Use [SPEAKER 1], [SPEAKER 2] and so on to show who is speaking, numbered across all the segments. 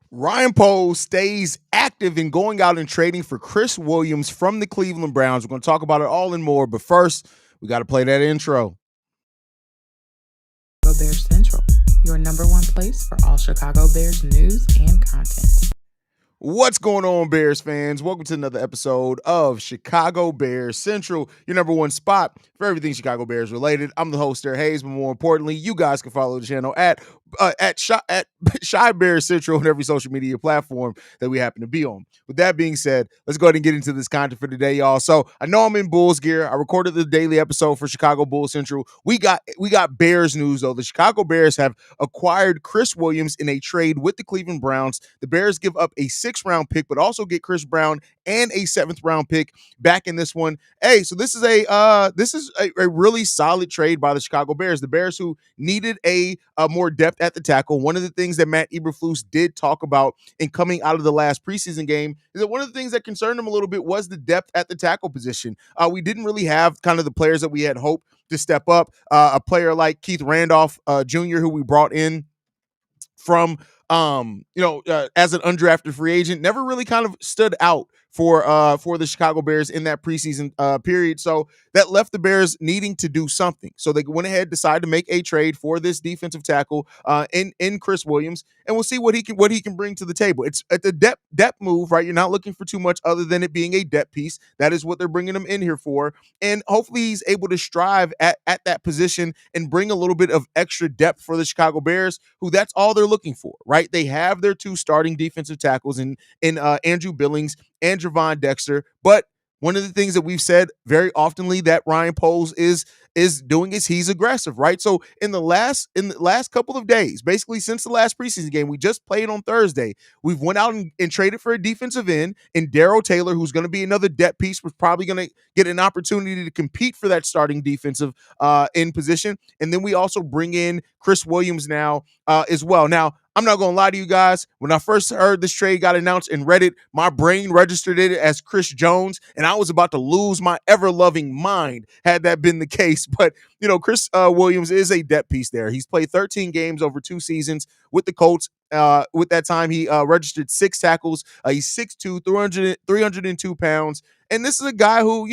[SPEAKER 1] Ryan Poles stays active in going out and trading for Chris Williams from the Cleveland Browns. We're going to talk about it all and more, but first, we got to play that intro.
[SPEAKER 2] Chicago Bears Central, your number one place for all Chicago Bears news and content.
[SPEAKER 1] What's going on, Bears fans? Welcome to another episode of Chicago Bears Central, your number one spot for everything Chicago Bears related. I'm the host there, Haize, but more importantly, you guys can follow the channel at Shy Bears Central on every social media platform that we happen to be on. With that being said, let's go ahead and get into this content for today, y'all. So I know I'm in Bulls gear. I recorded the daily episode for Chicago Bulls Central. We got Bears news though. The Chicago Bears have acquired Chris Williams in a trade with the Cleveland Browns. The Bears give up a 6th-round pick, but also get Chris Brown and a 7th-round pick back in this one. Hey, so this is a really solid trade by the Chicago Bears. The Bears who needed a more depth at the tackle. One of the things that Matt Eberflus did talk about in coming out of the last preseason game is that one of the things that concerned him a little bit was the depth at the tackle position. We didn't really have kind of the players that we had hoped to step up. A player like Keith Randolph Jr., who we brought in from as an undrafted free agent, never really kind of stood out for the Chicago Bears in that preseason period. So that left the Bears needing to do something. So they went ahead, decided to make a trade for this defensive tackle in Chris Williams, and we'll see what he can bring to the table. It's at the depth move, right? You're not looking for too much other than it being a depth piece. That is what they're bringing him in here for, and hopefully he's able to strive at that position and bring a little bit of extra depth for the Chicago Bears, who that's all they're looking for, right? They have their two starting defensive tackles in Andrew Billings and Javon Dexter, but one of the things that we've said very oftenly that Ryan Poles is doing is he's aggressive, right? So in the last couple of days, basically since the last preseason game we just played on Thursday, we've went out and traded for a defensive end in Darrell Taylor, who's going to be another depth piece, was probably going to get an opportunity to compete for that starting defensive end position, and then we also bring in Chris Williams now as well. Now, I'm not going to lie to you guys. When I first heard this trade got announced and read it, my brain registered it as Chris Jones, and I was about to lose my ever-loving mind had that been the case. But, Chris Williams is a depth piece there. He's played 13 games over 2 seasons with the Colts. With that time, he registered 6 tackles. He's 6'2", 302 pounds. And this is a guy who,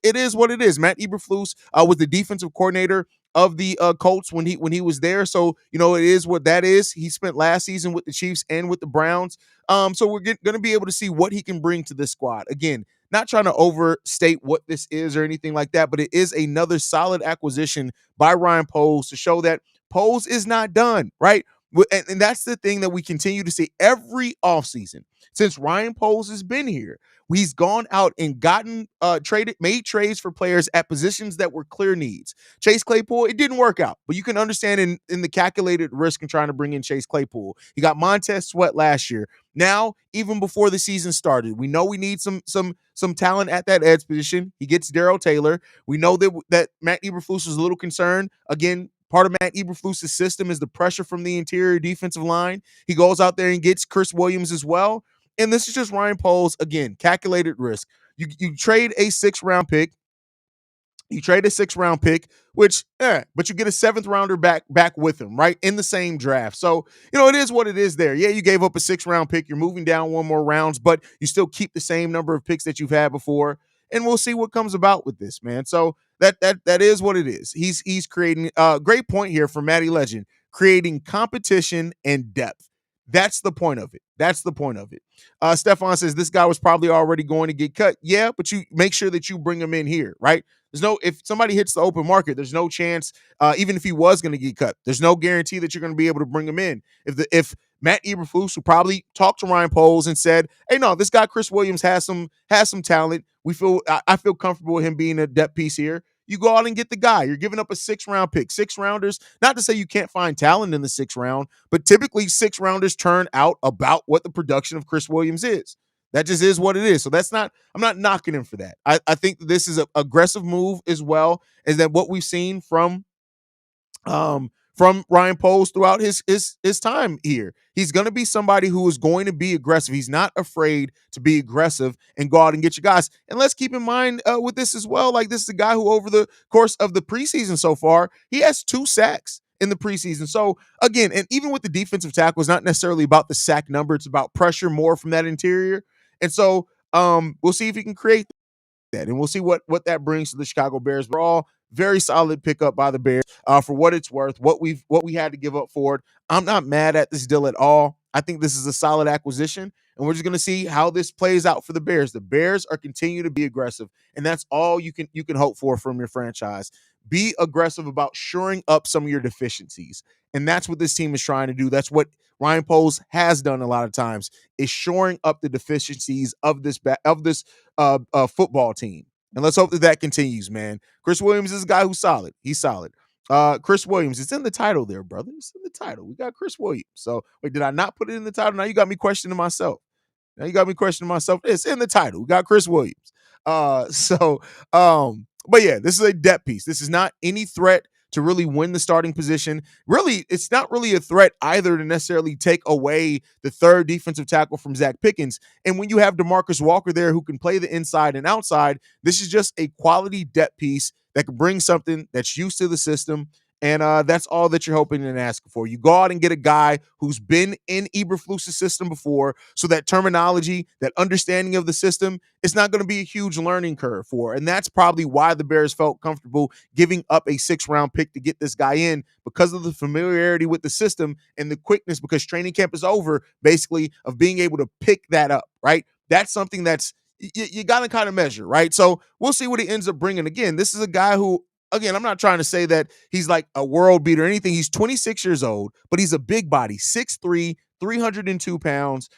[SPEAKER 1] it is what it is. Matt Eberflus was the defensive coordinator of the Colts when he was there. So, it is what that is. He spent last season with the Chiefs and with the Browns. So we're going to be able to see what he can bring to this squad. Again, not trying to overstate what this is or anything like that, but it is another solid acquisition by Ryan Poles to show that Poles is not done, right? And that's the thing that we continue to see every offseason since Ryan Poles has been here. He's gone out and made trades for players at positions that were clear needs. Chase Claypool, it didn't work out, but you can understand in the calculated risk in trying to bring in Chase Claypool. You got Montez Sweat last year. Now, even before the season started, we know we need some talent at that edge position. He gets Darrell Taylor. We know that Matt Eberflus was a little concerned. Again, part of Matt Eberflus' system is the pressure from the interior defensive line. He goes out there and gets Chris Williams as well. And this is just Ryan Poles, again, calculated risk. You trade a 6th-round pick. You trade a 6th-round pick, but you get a 7th-rounder back with him, right, in the same draft. So, it is what it is there. Yeah, you gave up a 6th-round pick. You're moving down one more rounds, but you still keep the same number of picks that you've had before. And we'll see what comes about with this, man. So that is what it is. He's creating a great point here from Matty Legend, creating competition and depth. That's the point of it. Stefan says this guy was probably already going to get cut. Yeah, but you make sure that you bring him in here, right? If somebody hits the open market, there's no chance, even if he was going to get cut, there's no guarantee that you're going to be able to bring him in. If Matt Eberflus, who probably talked to Ryan Poles and said, hey, no, this guy Chris Williams has some talent. I feel comfortable with him being a depth piece here. You go out and get the guy. You're giving up a 6th-round pick. 6th-rounders, not to say you can't find talent in the 6th round, but typically 6th-rounders turn out about what the production of Chris Williams is. That just is what it is. So I'm not knocking him for that. I think that this is an aggressive move as well, as that what we've seen from Ryan Poles throughout his time here. He's going to be somebody who is going to be aggressive. He's not afraid to be aggressive and go out and get your guys. And let's keep in mind with this as well, like this is a guy who over the course of the preseason so far, he has 2 sacks. in the preseason. So again, and even with the defensive tackle, it's not necessarily about the sack number, it's about pressure more from that interior. And so we'll see if he can create that, and we'll see what that brings to the Chicago Bears. We're all very solid pickup by the Bears for what it's worth, what we had to give up for it. I'm not mad at this deal at all. I think this is a solid acquisition, and we're just going to see how this plays out for the Bears. The Bears are continuing to be aggressive, and that's all you can hope for from your franchise. Be aggressive about shoring up some of your deficiencies, and that's what this team is trying to do. That's what Ryan Poles has done a lot of times, is shoring up the deficiencies of this football team. And let's hope that that continues, man. Chris Williams is a guy who's solid. He's solid. Chris Williams, it's in the title there, brother. It's in the title. We got Chris Williams. So, wait, did I not put it in the title? Now you got me questioning myself. Now you got me questioning myself. It's in the title. We got Chris Williams. But yeah, this is a depth piece. This is not any threat to really win the starting position. Really, it's not really a threat either to necessarily take away the third defensive tackle from Zach Pickens. And when you have DeMarcus Walker there who can play the inside and outside, this is just a quality depth piece that can bring something that's used to the system. And that's all that you're hoping and asking for. You go out and get a guy who's been in Eberflus's system before, so that terminology, that understanding of the system, it's not going to be a huge learning curve for. And that's probably why the Bears felt comfortable giving up a 6th-round pick to get this guy in, because of the familiarity with the system and the quickness, because training camp is over, basically, of being able to pick that up, right? That's something that's you got to kind of measure, right? So we'll see what he ends up bringing. Again, this is a guy who, again, I'm not trying to say that he's like a world beater or anything. He's 26 years old, but he's a big body, 6'3", 302 pounds,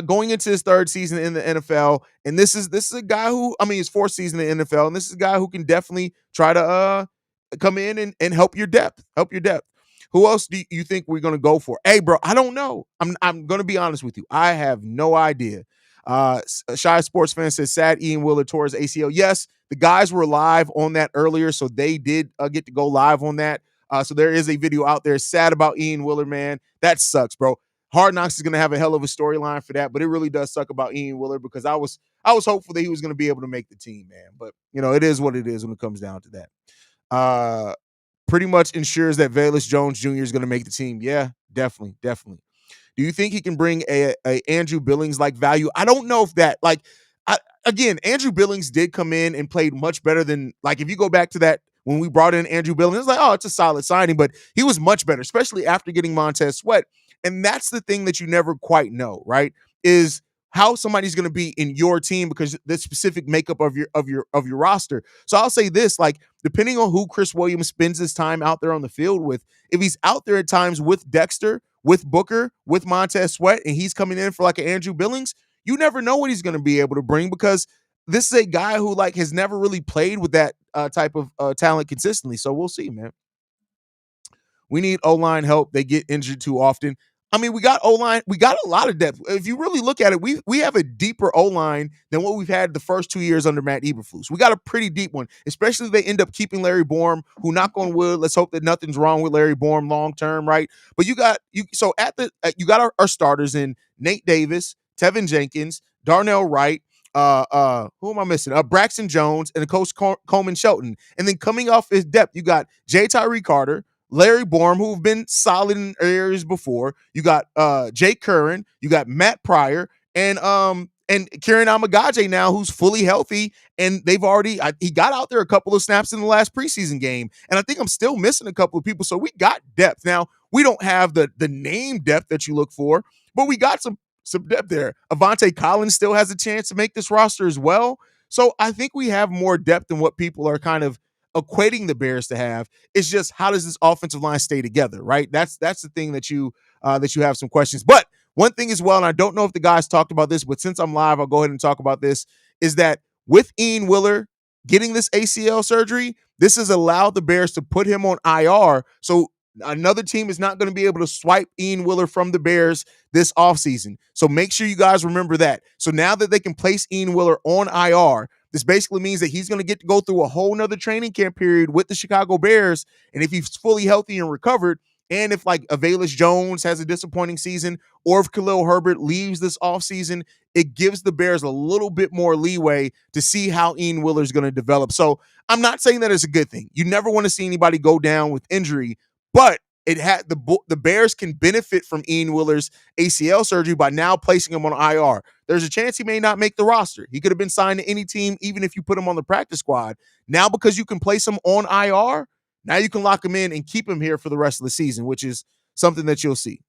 [SPEAKER 1] going into his 3rd season in the NFL. And this is a guy who, I mean, his 4th season in the NFL, and this is a guy who can definitely try to come in and help your depth. Who else do you think we're going to go for? Hey, bro, I don't know. I'm going to be honest with you. I have no idea. Shy Sports Fan says, sad Ian Wheeler tore his ACL. Yes, the guys were live on that earlier, so they did get to go live on that. So there is a video out there. Sad about Ian Wheeler, man. That sucks, bro. Hard Knocks is going to have a hell of a storyline for that, but it really does suck about Ian Wheeler, because I was hopeful that he was going to be able to make the team, man. But, it is what it is when it comes down to that. Pretty much ensures that Velus Jones Jr. is going to make the team. Yeah, definitely. Do you think he can bring a Andrew Billings like value? I don't know if that, like, again, Andrew Billings did come in and played much better than, like, if you go back to that when we brought in Andrew Billings, it's like, oh, it's a solid signing, but he was much better, especially after getting Montez Sweat. And that's the thing that you never quite know, right? Is how somebody's going to be in your team, because the specific makeup of your roster. So I'll say this, like, depending on who Chris Williams spends his time out there on the field with, if he's out there at times with Dexter, with Booker, with Montez Sweat, and he's coming in for like an Andrew Billings, you never know what he's going to be able to bring, because this is a guy who, like, has never really played with that type of talent consistently. So we'll see, man. We need O-line help. They get injured too often. I mean, we got O-line. We got a lot of depth. If you really look at it, we have a deeper O-line than what we've had the first 2 years under Matt Eberflus. We got a pretty deep one, especially if they end up keeping Larry Borom, who, knock on wood, let's hope that nothing's wrong with Larry Borom long term, right? But you got our starters in Nate Davis, Tevin Jenkins, Darnell Wright. Who am I missing? Braxton Jones and Coach Coleman Shelton. And then coming off his depth, you got J. Tyree Carter, Larry Borom, who've been solid in areas before. You got Jake Curran, you got Matt Pryor, and Kieran Amagaje now, who's fully healthy, and he got out there a couple of snaps in the last preseason game. And I think I'm still missing a couple of people. So we got depth. Now, we don't have the name depth that you look for, but we got some depth there. Avante Collins still has a chance to make this roster as well. So I think we have more depth than what people are kind of equating the Bears to have. It's just, how does this offensive line stay together, right? That's the thing that you have some questions. But one thing as well, and I don't know if the guys talked about this, but since I'm live, I'll go ahead and talk about this, is that with Ian Wheeler getting this ACL surgery, this has allowed the Bears to put him on IR. So another team is not going to be able to swipe Ian Wheeler from the Bears this offseason. So make sure you guys remember that. So now that they can place Ian Wheeler on IR, this basically means that he's going to get to go through a whole nother training camp period with the Chicago Bears. And if he's fully healthy and recovered, and if like Velus Jones has a disappointing season, or if Khalil Herbert leaves this offseason, it gives the Bears a little bit more leeway to see how Ian Wheeler is going to develop. So I'm not saying that it's a good thing. You never want to see anybody go down with injury, but the Bears can benefit from Ian Willer's ACL surgery by now placing him on IR. There's a chance he may not make the roster. He could have been signed to any team, even if you put him on the practice squad. Now, because you can place him on IR, now you can lock him in and keep him here for the rest of the season, which is something that you'll see.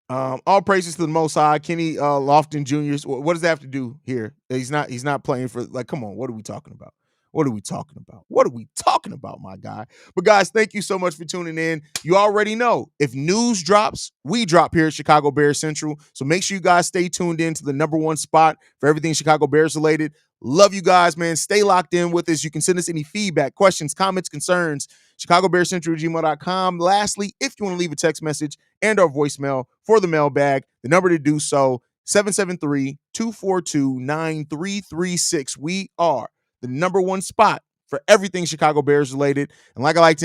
[SPEAKER 1] All praises to the Most High. Kenny Lofton Jr. What does that have to do here? He's not playing for, like, come on, what are we talking about? What are we talking about? What are we talking about, my guy? But guys, thank you so much for tuning in. You already know, if news drops, we drop here at Chicago Bears Central. So make sure you guys stay tuned in to the number one spot for everything Chicago Bears related. Love you guys, man. Stay locked in with us. You can send us any feedback, questions, comments, concerns, ChicagoBearsCentral@gmail.com. Lastly, if you want to leave a text message and our voicemail for the mailbag, the number to do so, 773-242-9336. We are the number one spot for everything Chicago Bears related. And like I like to